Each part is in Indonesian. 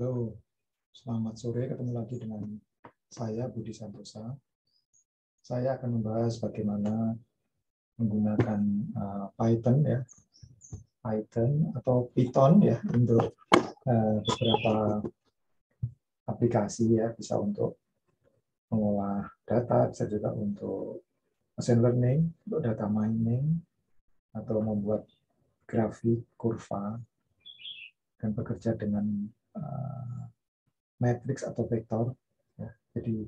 Halo, selamat sore. Ketemu lagi dengan saya, Budi Santosa. Saya akan membahas bagaimana menggunakan Python, ya, Python atau Python ya untuk beberapa aplikasi ya, bisa untuk mengolah data, bisa juga untuk machine learning, untuk data mining, atau membuat grafik, kurva, dan bekerja dengan matrix atau vektor. Ya. Jadi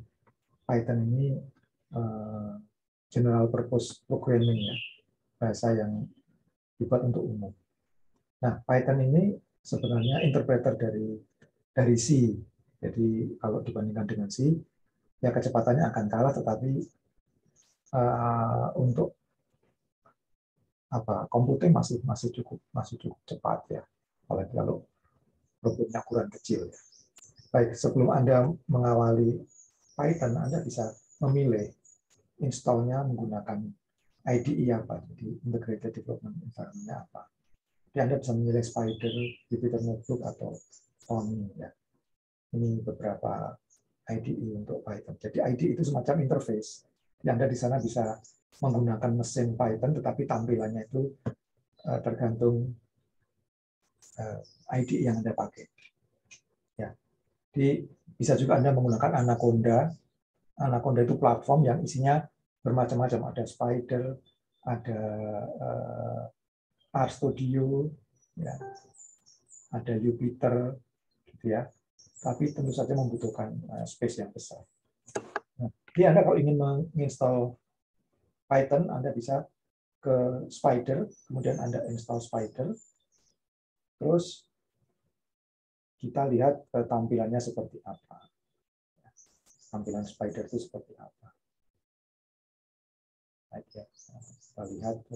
Python ini general purpose programming ya, bahasa yang dibuat untuk umum. Nah, Python ini sebenarnya interpreter dari C. Jadi kalau dibandingkan dengan C, ya kecepatannya akan kalah, tetapi untuk computing masih cukup cepat ya. Apalagi kalau problemnya ukuran kecil. Ya. Baik, sebelum Anda mengawali Python, Anda bisa memilih install-nya menggunakan IDE apa, jadi Integrated Development Environment-nya apa. Jadi Anda bisa memilih Spider, Jupyter Notebook, atau Pony. Ya. Ini beberapa IDE untuk Python. Jadi IDE itu semacam interface. Jadi Anda di sana bisa menggunakan mesin Python, tetapi tampilannya itu tergantung IDE yang Anda pakai. Ya. Jadi bisa juga Anda menggunakan Anaconda. Anaconda itu platform yang isinya bermacam-macam. Ada Spider, ada RStudio, ya, ada Jupyter, gitu ya. Tapi tentu saja membutuhkan space yang besar. Nah, jadi Anda kalau ingin menginstall Python, Anda bisa ke Spider, kemudian Anda install Spider, terus kita lihat tampilannya seperti apa. Tampilan Spider itu seperti apa. Baik, ya. Kita lihat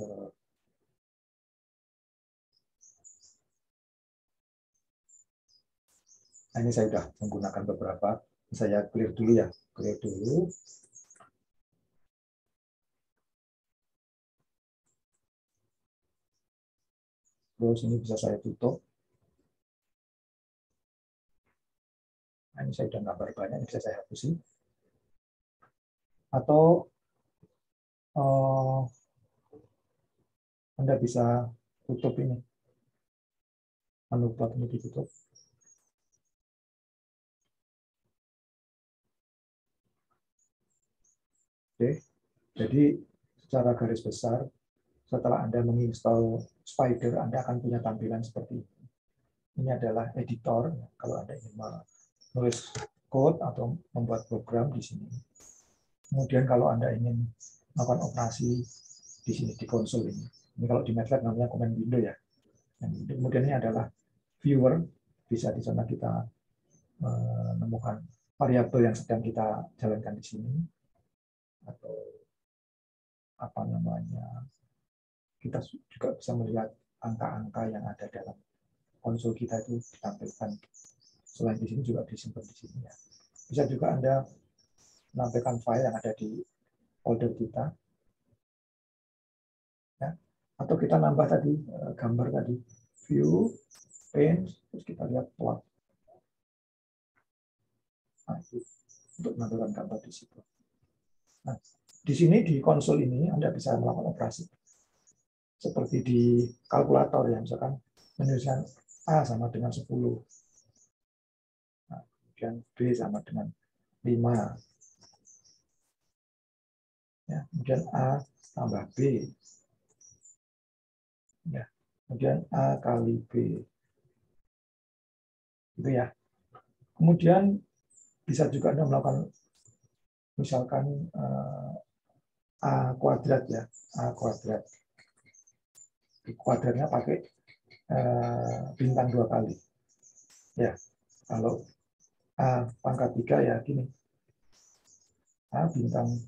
nah, ini saya sudah menggunakan beberapa. Saya clear dulu ya, clear dulu. Terus ini bisa saya tutup. Nah, ini saya sudah gambar banyak, ini bisa saya hapusin. Atau Anda bisa tutup ini. Menu plot ini ditutup. Oke. Jadi secara garis besar, setelah Anda menginstal Spider, Anda akan punya tampilan seperti ini. Ini adalah editor, kalau Anda ingin menulis code atau membuat program di sini. Kemudian kalau Anda ingin melakukan operasi di sini, di konsol ini. Ini kalau di MATLAB namanya command window ya. Kemudian ini adalah viewer, bisa di sana kita menemukan variabel yang sedang kita jalankan di sini. Atau apa namanya, kita juga bisa melihat angka-angka yang ada dalam konsol kita itu ditampilkan. Selain di sini juga disimpan di sini ya. Bisa juga Anda menampilkan file yang ada di folder kita. Ya. Atau kita nambah tadi gambar tadi, view, paint, terus kita lihat plot. Nah, itu untuk menampilkan gambar di situ. Nah, di sini di konsol ini Anda bisa melakukan operasi seperti di kalkulator ya, misalkan menuliskan A sama dengan 10. Nah, kemudian B sama dengan 5. Ya, kemudian A tambah B. Ya, kemudian A kali B. Itu ya. Kemudian bisa juga Anda melakukan misalkan A kuadrat ya, A kuadrat. Kuadratnya pakai bintang 2 kali. Ya, kalau A pangkat 3 ya gini. A bintang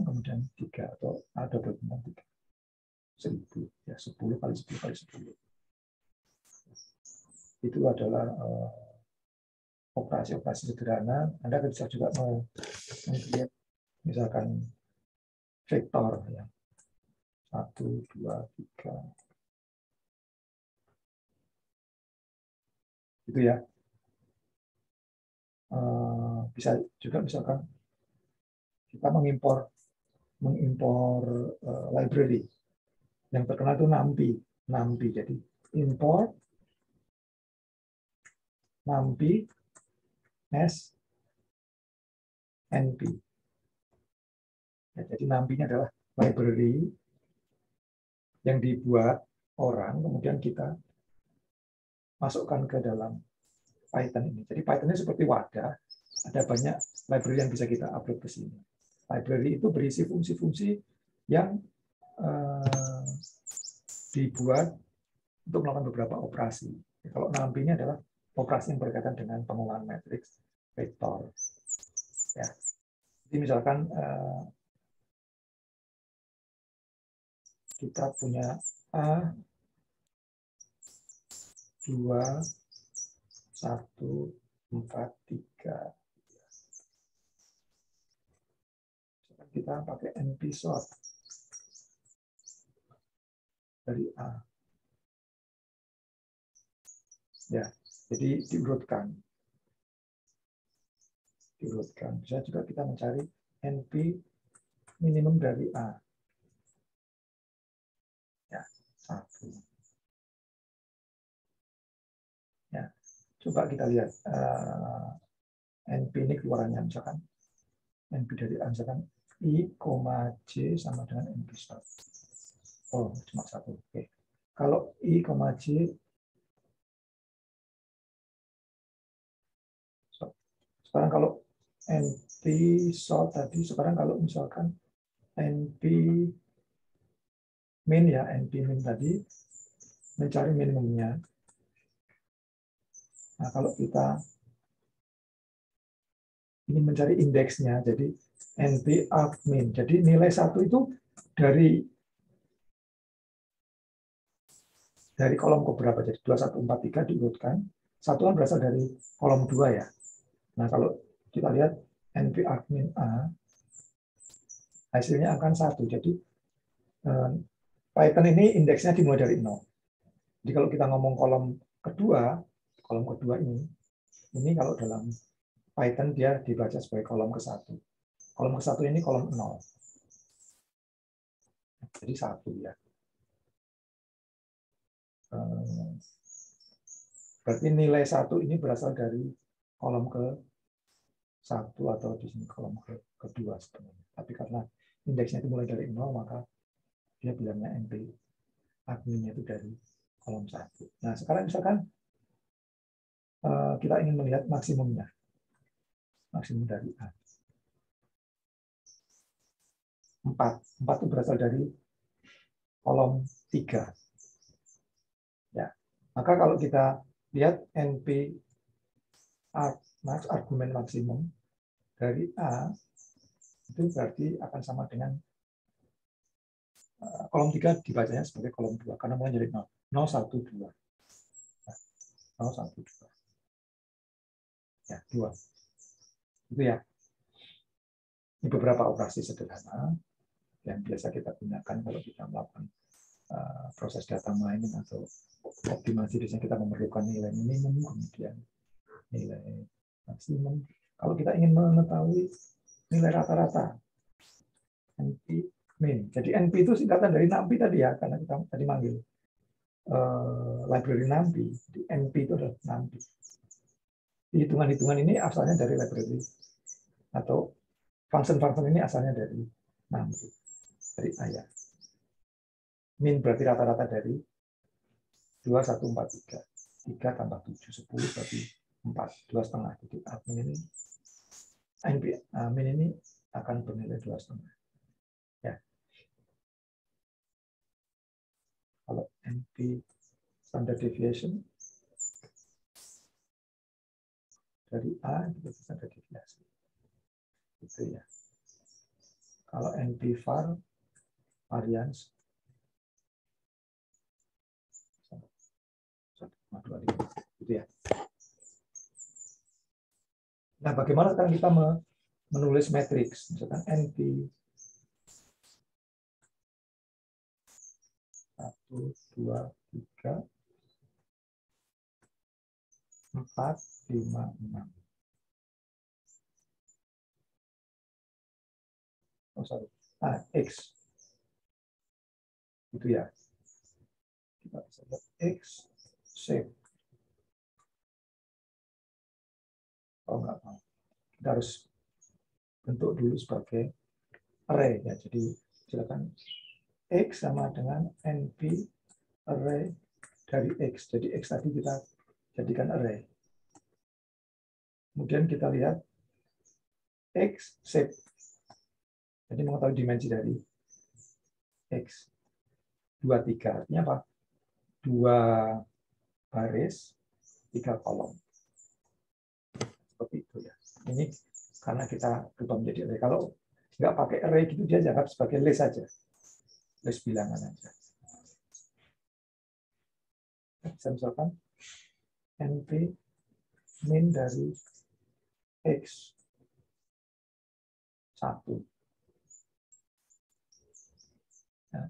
kemudian 3 atau A double bintang 3. 1000 ya, 10 kali 10 kali 10. Itu adalah operasi-operasi sederhana. Anda bisa juga melihat misalkan vektor ya. 1, 2, 3. Gitu ya. Bisa juga misalkan kita mengimpor library yang terkenal itu NumPy. Jadi import NumPy as NP. Ya, jadi NumPy-nya adalah library yang dibuat orang, kemudian kita masukkan ke dalam Python ini. Jadi Python ini seperti wadah, ada banyak library yang bisa kita upload ke sini. Library itu berisi fungsi-fungsi yang dibuat untuk melakukan beberapa operasi. Kalau NumPy ini adalah operasi yang berkaitan dengan pengolahan matriks vektor. Ya. Jadi misalkan kita punya A 2 1 4 3. Kita pakai NP sort dari A. Ya, jadi diurutkan. Bisa juga kita mencari NP minimum dari A. Ya, 1. Ya, coba kita lihat NP ini keluarannya, misalkan NP dari A, misalkan I, J sama dengan NP sort. Oh, cuma 1. Oke. Kalau I, J sekarang kalau NP sort tadi, sekarang kalau misalkan NP min ya, NP min tadi mencari minimumnya. Nah, kalau kita ini mencari indeksnya, jadi NP arg min. Jadi nilai 1 itu dari kolom ke berapa? Jadi 2, 1, 4, 3 diurutkan. 1 kan berasal dari kolom 2 ya. Nah, kalau kita lihat NP arg min A, hasilnya akan 1. Jadi Python ini indeksnya dimulai dari 0. Jadi kalau kita ngomong kolom kedua ini kalau dalam Python dia dibaca sebagai kolom ke-1. Kolom ke-1 ini kolom 0. Jadi 1 ya. Berarti nilai 1 ini berasal dari kolom ke-1 atau di sini kolom kedua sebenarnya. Tapi karena indeksnya itu mulai dari 0, maka dia bilangnya NP adminnya itu dari kolom 1. Nah, sekarang misalkan kita ingin melihat maksimumnya. Maksimum dari A. 4 itu berasal dari kolom 3. Ya. Maka kalau kita lihat NP argumen maksimum dari A itu berarti akan sama dengan kolom 3 dibacanya sebagai kolom 2 karena mulai dari 0. 0, 1, 2. 0, 1, 2. Ya, 2. Itu ya. Ini beberapa operasi sederhana yang biasa kita gunakan kalau kita melakukan proses data mining atau optimasi. Biasanya kita memerlukan nilai minimum, kemudian nilai maksimum. Kalau kita ingin mengetahui nilai rata-rata, NP min. Jadi NP itu singkatan dari NumPy tadi ya, karena kita tadi manggil library NumPy. Jadi NP itu adalah NumPy. Hitungan-hitungan ini asalnya dari library atau function-function ini asalnya dari NumPy, dari ayat. Min berarti rata-rata dari 2, 1, 4, 3. 3 tambah 7, 10 berarti 4, 2,5. Jadi min ini min ini akan bernilai 2,5. Ya. Kalau NP standard deviation dari A itu standard deviasi. Gitu ya. Kalau NP var variance 1,25 gitu ya. Nah, bagaimana sekarang kita menulis matriks? Misalkan NP 1, 2, 3 4, 5, 6. Oh, sorry. X. Itu ya. Kita bisa lihat X shape. Oh, enggak mau. Kita harus bentuk dulu sebagai array. Ya. Jadi, silakan X sama dengan NP array dari X. Jadi, X tadi kita jadikan array. Kemudian kita lihat X shape. Jadi, mengetahui dimensi dari X. 2, 3. Artinya apa? 2 baris, 3 kolom. Seperti itu ya. Ini karena kita berubah menjadi array. Kalau nggak pakai array gitu, dia dianggap sebagai list saja. List bilangan aja. Bisa misalkan NP min dari X 1. Nah,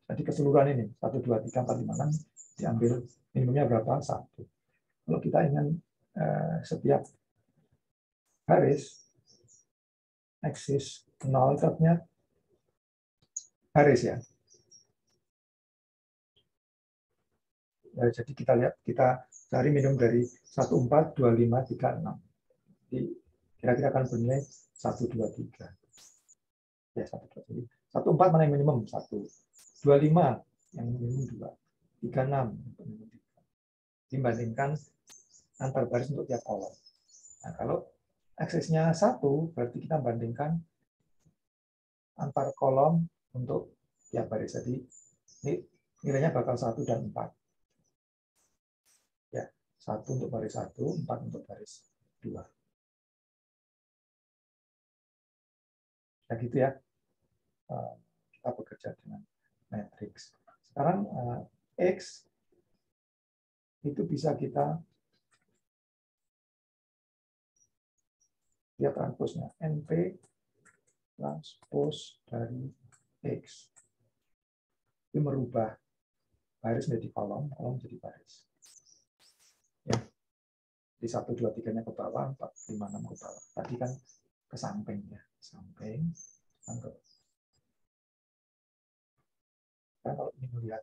jadi keseluruhan ini 1, 2, 3, 4, 5, 6 diambil minimumnya berapa? 1. Kalau kita ingin setiap baris eksis 0 artinya baris ya. Jadi kita lihat, kita cari minimum dari 1, 4, 2, 5, 3, 6. Jadi kira-kira akan bernilai 1, 2, 3. Ya, 1, 2, 3. 1, 4 mana yang minimum? 1. 2, 5 yang minimum 2. 3, 6 untuk minimum 3. Dibandingkan antar baris untuk tiap kolom. Nah, kalau aksesnya 1, berarti kita bandingkan antar kolom untuk tiap baris. Jadi ini nilainya bakal 1 dan 4. Ya, 1 untuk baris 1, 4 untuk baris 2. Ya gitu ya. Kita bekerja dengan matriks. Sekarang X itu bisa kita lihat transposnya. NP transpose dari X. Itu merubah baris menjadi kolom, kolom menjadi baris. Ya. Di 1, 2, 3-nya ke bawah, 4, 5, 6 ke bawah. Tadi kan ke samping ya. Samping, ke. Nah, kalau ini melihat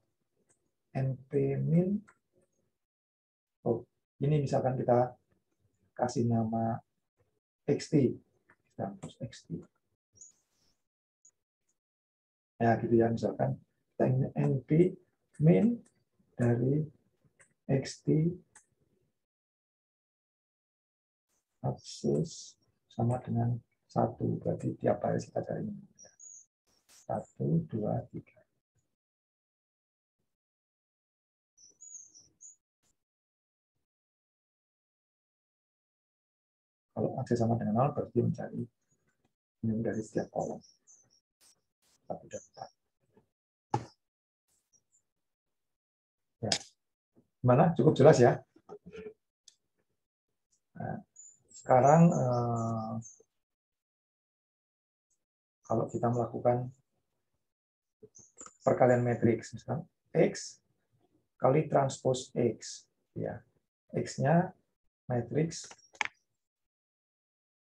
NP min, oh, ini misalkan kita kasih nama XT, transpose XT. Ya, gitu ya, misalkan kita ingin NP min dari XT aksis sama dengan 1, berarti tiap baris kita cari 1, 2, 3. Kalau aksis sama dengan 0, berarti mencari minimum dari setiap kolom. 1 dan 4. Ya. Gimana? Cukup jelas ya? Nah, sekarang kalau kita melakukan perkalian matriks, misalkan X kali transpose X, ya, X-nya matriks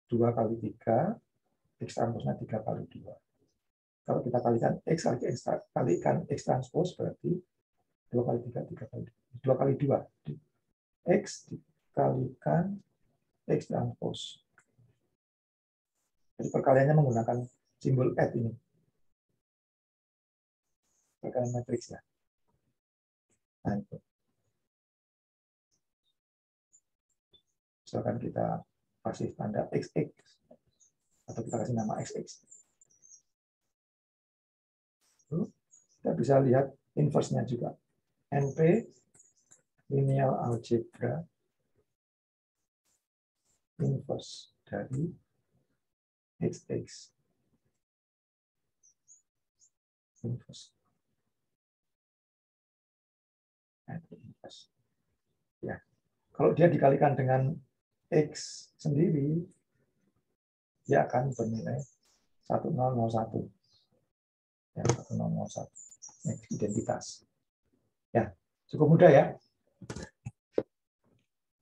2 kali 3, X transpose-nya 3 kali 2. Kalau kita kalikan X kalikan X transpose, berarti 2 kali 3, 3 kali 2 kali 2. X dikalikan X transpose. Jadi perkaliannya menggunakan simbol add ini. Perkalian matriks ya. Nah, itu. Misalkan kita kasih tanda XX atau kita kasih nama XX. Kita bisa lihat inverse-nya juga. NP linear algebra inverse dari XX. Inverse. Inverse. Ya. Kalau dia dikalikan dengan X sendiri, dia akan bernilai 1001. Ya, 1001. Identitas. Ya, cukup mudah ya.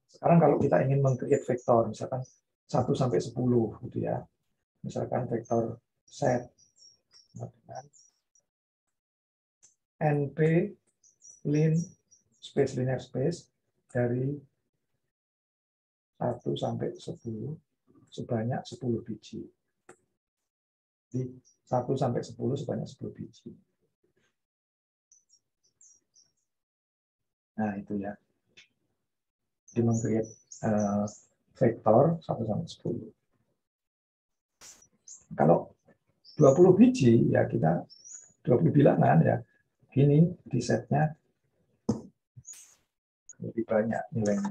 Sekarang Sekarang kalau kita ingin meng-create vektor, misalkan 1 sampai 10 gitu ya. Misalkan vektor set dengan NP lin space linear space dari 1 sampai 10 sebanyak 10 biji. Jadi 1 sampai 10 sebanyak 10 biji. Nah, itu ya. Jadi meng-create vektor 1 sampai 10. Kalau 20 biji ya kita 20 bilangan ya. Gini di setnya lebih banyak nilainya.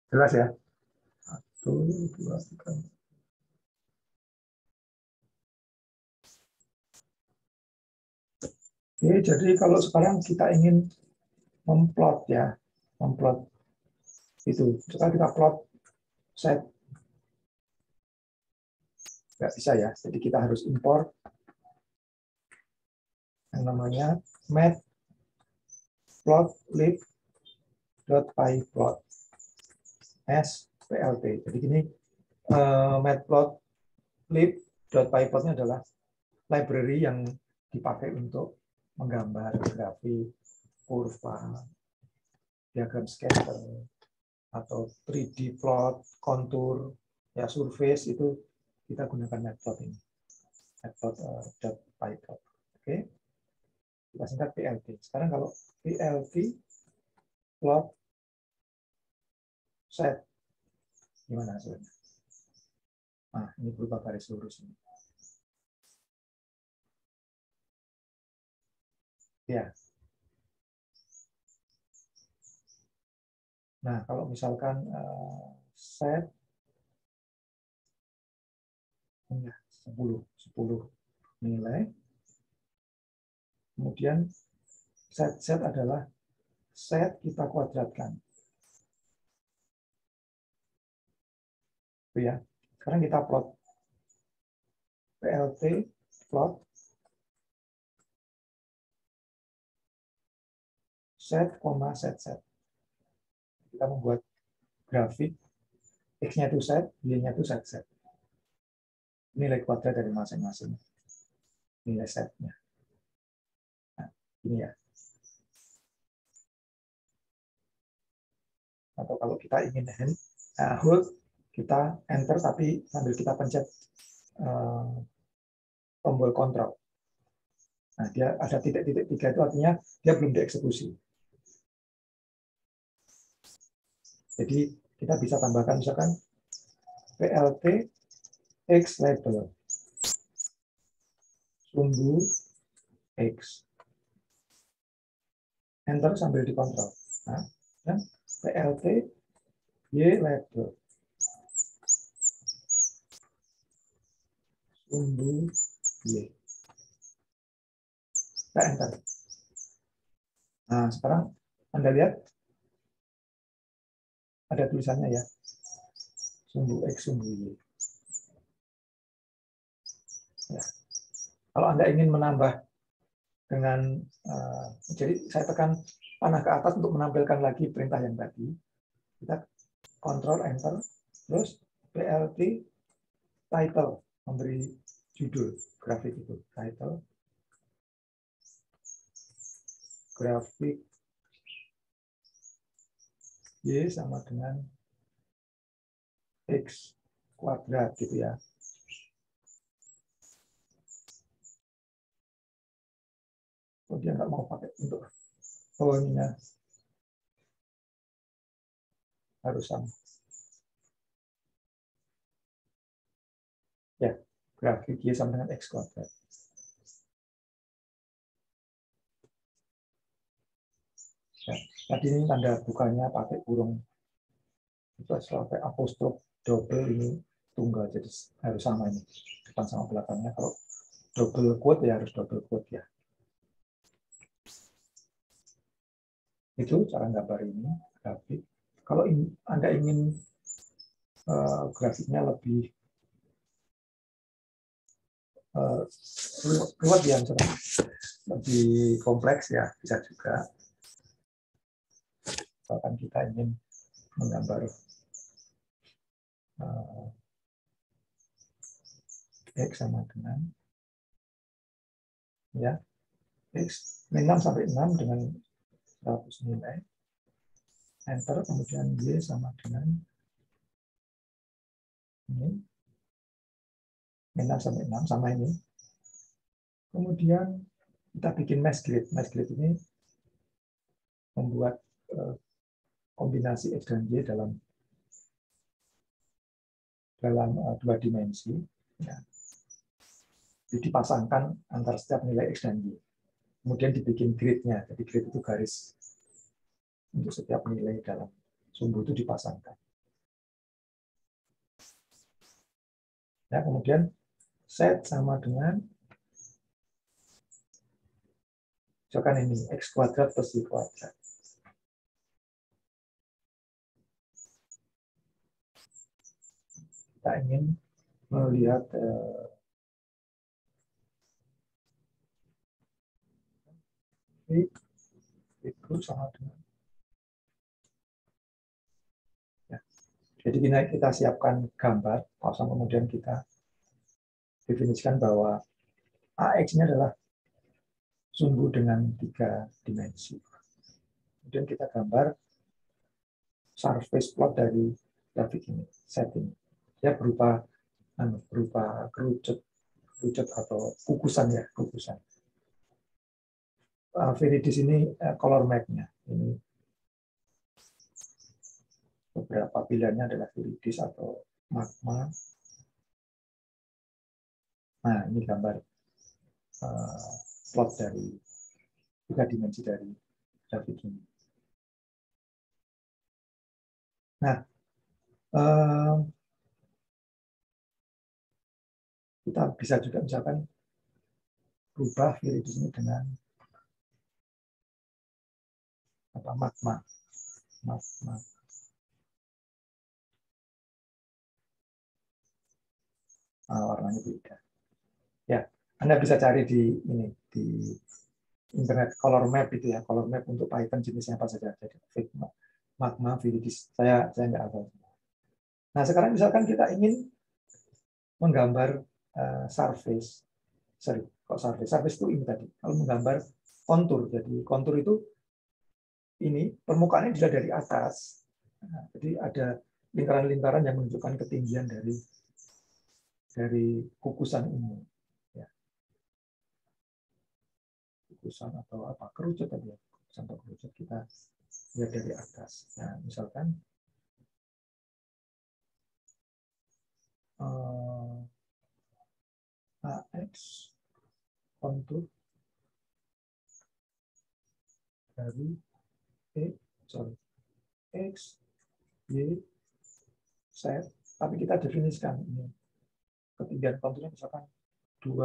Jelas ya? 1, 2, 3. Oke, jadi kalau sekarang kita ingin memplot ya, memplot itu. Sekarang kita plot set. Nggak bisa ya, jadi kita harus import yang namanya matplotlib.pyplot splt. Jadi gini, matplotlib.pyplot-nya adalah library yang dipakai untuk menggambar grafik, kurva, diagram scatter, atau 3D plot, kontur, ya surface itu kita gunakan matplot ini, matplot.pyplot. Oke, kita singkat PLT. Sekarang kalau PLT plot set gimana hasilnya? Nah, ini berupa garis lurus ini. Ya. Nah, kalau misalkan set 10 nilai, kemudian set adalah set kita kuadratkan. Itu ya. Sekarang kita plot PLT plot set, set. Kita membuat grafik X-nya itu set, Y-nya itu set. Nilai kuadrat dari masing-masing nilai setnya. Nah, ini ya. Atau kalau kita ingin hold, kita enter tapi sambil kita pencet tombol kontrol. Nah, dia ada titik-titik 3 itu artinya dia belum dieksekusi. Jadi kita bisa tambahkan misalkan PLT X label sumbu X. Enter sambil dikontrol. Nah, dan PLT Y label sumbu Y. Kita enter. Nah, sekarang Anda lihat ada tulisannya ya. Sumbu X, sumbu Y. Ya. Kalau Anda ingin menambah dengan jadi saya tekan panah ke atas untuk menampilkan lagi perintah yang tadi. Kita kontrol enter, terus PLT title, memberi judul grafik itu, title grafik Y sama dengan X kuadrat gitu ya. Oh, dia nggak mau pakai untuk ininya harus sama. Ya, grafik Y sama dengan X kuadrat. Ya, tadi ini tanda bukanya pakai kurung. Itu pakai apostrof double ini tunggal, jadi harus sama ini depan sama belakangnya. Kalau double quote ya harus double quote ya. Itu cara gambar ini, grafik. Kalau Anda ingin grafiknya lebih ruwet ya, lebih kompleks ya, bisa juga. Misalkan kita ingin menggambar X sama dengan ya X min 6 sampai 6 dengan 100 nilai, enter, kemudian Y sama dengan ini min 6 sampai 6 sama ini. Kemudian kita bikin mesh grid. Mesh grid ini membuat kombinasi X dan Y dalam dua dimensi. Ya. Jadi dipasangkan antara setiap nilai X dan Y. Kemudian dibikin gridnya. Jadi grid itu garis untuk setiap nilai dalam sumbu itu dipasangkan. Ya, kemudian set sama dengan misalkan ini X kuadrat plus Y kuadrat. Kita ingin melihat itu sama dengan ya. Jadi kita siapkan gambar, pasang, kemudian kita definisikan bahwa AX ini adalah sumbu dengan 3 dimensi. Kemudian kita gambar surface plot dari grafik ini, set ini. Ya berupa kerucut atau kukusan ya, kukusan. Viridis ini color map-nya. Ini beberapa pilihannya adalah viridis atau magma. Nah, ini gambar plot dari 3 dimensi dari grafik ini. Nah, kita bisa juga misalkan rubah viridis ini dengan magma. Warnanya beda. Ya, Anda bisa cari di internet color map itu ya, color map untuk Python jenisnya apa saja. Jadi magma, viridis. Saya nggak hafal. Nah, sekarang misalkan kita ingin menggambar surface. Surface itu ini tadi. Kalau menggambar kontur, jadi kontur itu ini permukaannya dilihat dari atas. Nah, jadi ada lingkaran-lingkaran yang menunjukkan ketinggian dari kukusan ini. Ya. Kukusan atau apa? Kerucut tadi ya. Kukusan atau kerucut kita lihat dari atas. Nah, misalkan AX kontur dari X, Y, Z, tapi kita definisikan ini ketinggian konturnya misalkan 2,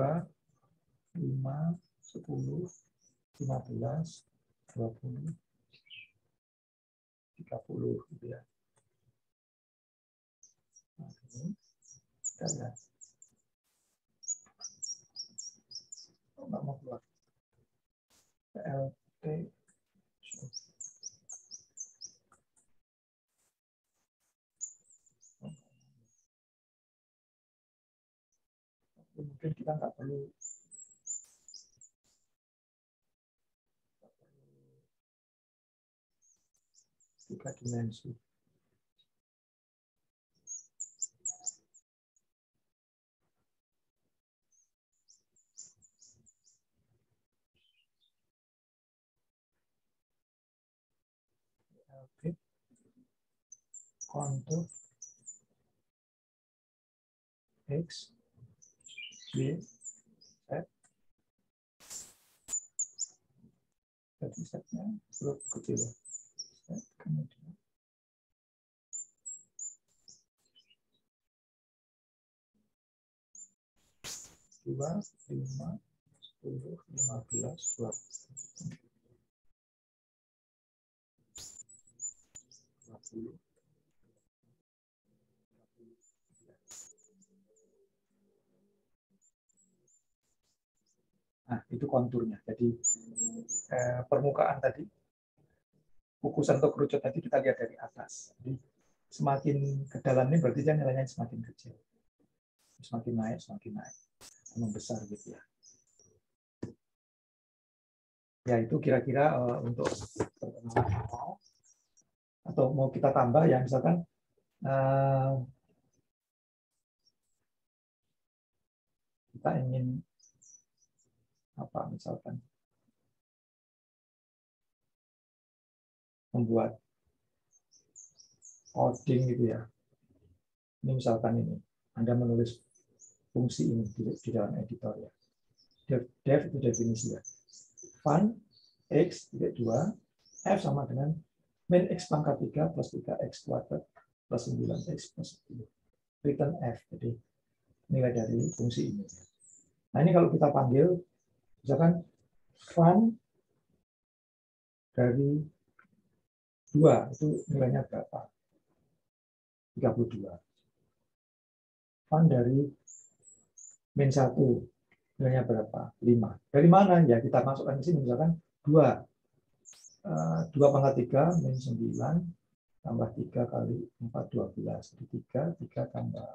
5, 10, 15, 20, 30 gitu ya. Nah, ini kita lihat. Oh, nggak mau keluar. PLT. Mungkin kita nggak perlu 3 dimensi. Oke. Kontur X, Y, Z. Jadi setnya huruf kecil. Kemudian 2, 5, 10, 15, 20. Nah, itu konturnya. Jadi permukaan tadi, kukusan atau kerucut tadi kita lihat dari atas. Jadi semakin ke dalam ini berarti dia nilainya semakin kecil. Semakin naik, membesar gitu ya. Ya itu kira-kira untuk perkenalan awal. Atau mau kita tambah ya, misalkan kita ingin apa, misalkan membuat coding gitu ya. Ini misalkan ini, Anda menulis fungsi ini di dalam editor ya. Def itu definisi ya. Fun x 2 f sama dengan min x pangkat 3 plus 3x kuadrat plus 9x plus 10. Return f, jadi nilai dari fungsi ini. Nah ini kalau kita panggil, misalkan fun dari 2 itu nilainya berapa? 32. Fun dari min 1 nilainya berapa? 5. Dari mana? Ya kita masukkan di sini, misalkan 2. 2 pangkat 3 min 9 tambah 3 kali 4, 12. Jadi 3 tambah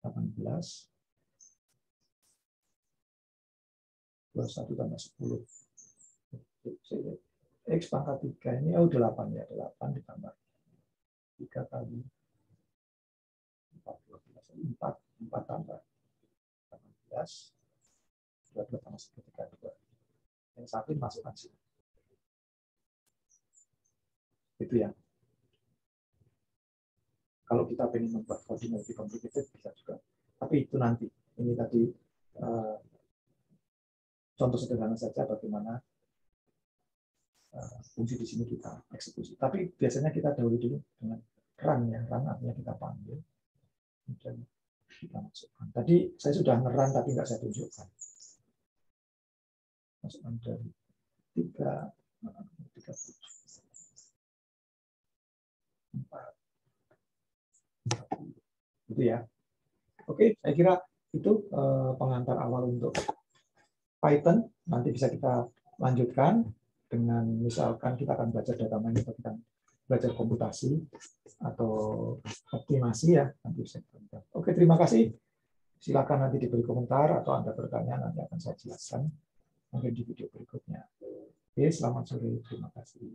18. 21 tambah 10. X pangkat 3 ini 8 ya. 8 ditambah 3 kali 4, 12. 4 tambah 18. 22 tambah 1, 32. Yang satu dimasukkan sini. Itu ya. Kalau kita ingin membuat coding lebih complicated bisa juga. Tapi itu nanti. Ini tadi contoh sederhana saja bagaimana fungsi di sini kita eksekusi. Tapi biasanya kita dahulu dulu dengan run ya. Run artinya kita panggil. Kemudian kita masukkan. Tadi saya sudah nge-run tapi nggak saya tunjukkan. Masukkan dari 3, 37, 4. Itu ya. Oke, saya kira itu pengantar awal untuk Python. Nanti bisa kita lanjutkan dengan misalkan kita akan belajar data mining atau kita belajar komputasi atau optimasi ya. Nanti bisa kita. Oke, terima kasih. Silakan nanti diberi komentar atau Anda bertanya, nanti akan saya jelaskan mungkin di video berikutnya. Oke, selamat sore. Terima kasih.